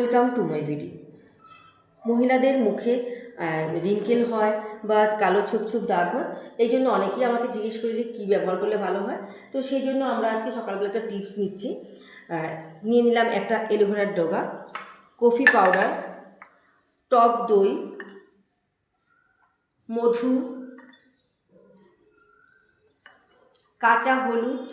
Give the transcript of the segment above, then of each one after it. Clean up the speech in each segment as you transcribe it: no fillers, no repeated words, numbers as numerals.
Welcome to my video. মহিলাদের মুখে wrinkle হয় বা কালো ছোপ ছোপ দাগ হয়, এই জন্য অনেকেই আমাকে জিজ্ঞেস করে যে কী ব্যবহার করলে ভালো হয়। তো সেই জন্য আমরা আজকে সকালবেলা একটা টিপস নিচ্ছি। নিয়ে নিলাম একটা অ্যালোভেরার ডগা, কফি পাউডার, টক দই, মধু, কাঁচা হলুদ।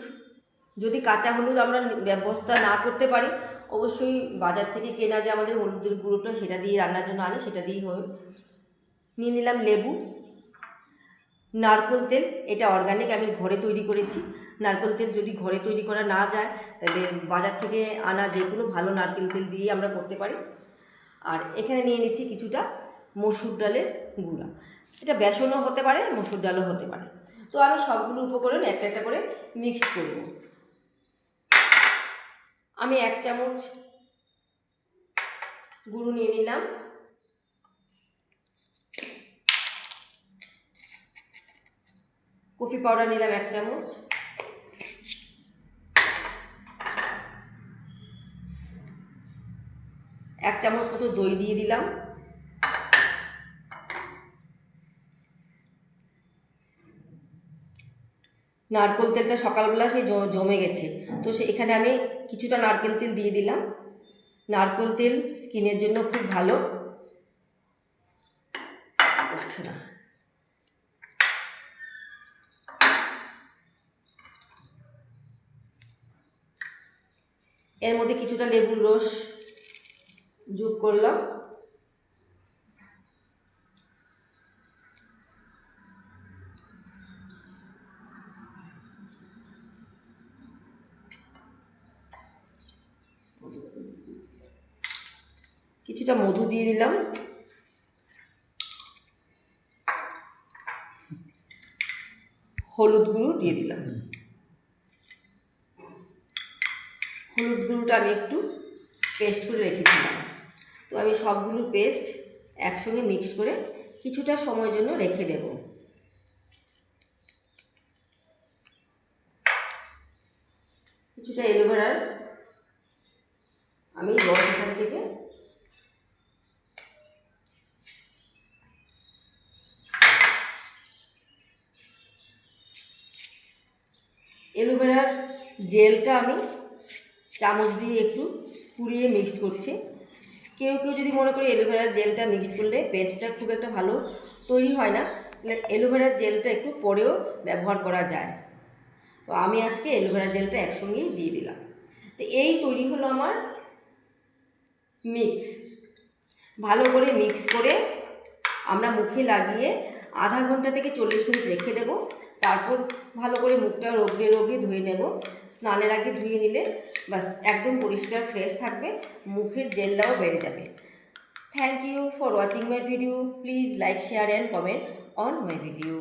যদি কাঁচা হলুদ আমরা ব্যবস্থা না করতে পারি, অবশ্যই বাজার থেকে কেনা যে আমাদের হলুদের গুঁড়োটা সেটা দিয়ে রান্নার জন্য আনে, সেটা দিয়েই হয়। নিয়ে নিলাম লেবু, নারকেল তেল, এটা অর্গানিক, আমি ঘরে তৈরি করেছি। নারকেল তেল যদি ঘরে তৈরি করা না যায়, তাহলে বাজার থেকে আনা যে কোনো ভালো নারকেল তেল দিয়ে আমরা করতে পারি। আর এখানে নিয়ে নিচ্ছি কিছুটা মসুর ডালের গুঁড়া, এটা বেসনও হতে পারে, মসুর ডালও হতে পারে। তো আমি সবগুলো উপকরণ একটা একটা করে মিক্সড করব। আমি 1 চামচ গুঁড়ো নিয়ে নিলাম, কফি পাউডার নিলাম 1 চামচ, এক চামচ মতো দই দিয়ে দিলাম, নারকেল তেলটা সকালবেলা সেই জমে গেছে, তো এখানে আমি কিছুটা নারকেল তেল দিয়ে দিলাম। নারকেল তেল স্কিনের জন্য খুব ভালো। না, এর মধ্যে কিছুটা লেবুর রস যোগ করলাম। কিছুটা মধু দিয়ে দিলাম, হলুদ গুঁড়ো দিয়ে দিলাম। হলুদ গুঁড়োটা আমি একটু পেস্ট করে রেখেছিলাম, তো আমি সবগুলো পেস্ট একসঙ্গে মিক্স করে কিছুটা সময়ের জন্য রেখে দেব। কিছুটা অ্যালোভেরার আমি রস এখান থেকে অ্যালোভেরার জেলটা আমি চামচ দিয়ে একটু কুড়িয়ে মিক্সড করছি। কেউ কেউ যদি মনে করে অ্যালোভেরার জেলটা মিক্সড করলে পেস্টটা খুব একটা ভালো তৈরি হয় না, অ্যালোভেরার জেলটা একটু পরেও ব্যবহার করা যায়। তো আমি আজকে অ্যালোভেরা জেলটা একসঙ্গেই দিয়ে দিলাম। তো এই তৈরি হলো আমার মিক্স। ভালো করে মিক্স করে আমরা মুখে লাগিয়ে আধা ঘন্টা থেকে 40 মিনিট রেখে দেব। তারপর ভালো করে মুখটা রগড়ে রগড়ে ধুয়ে নেব। স্নানের আগে ধুয়ে নিলে বাস একদম পরিষ্কার ফ্রেশ থাকবে, মুখের জেলটাও বেড়ে যাবে। Thank you for watching my video. Please like, share and comment on my video.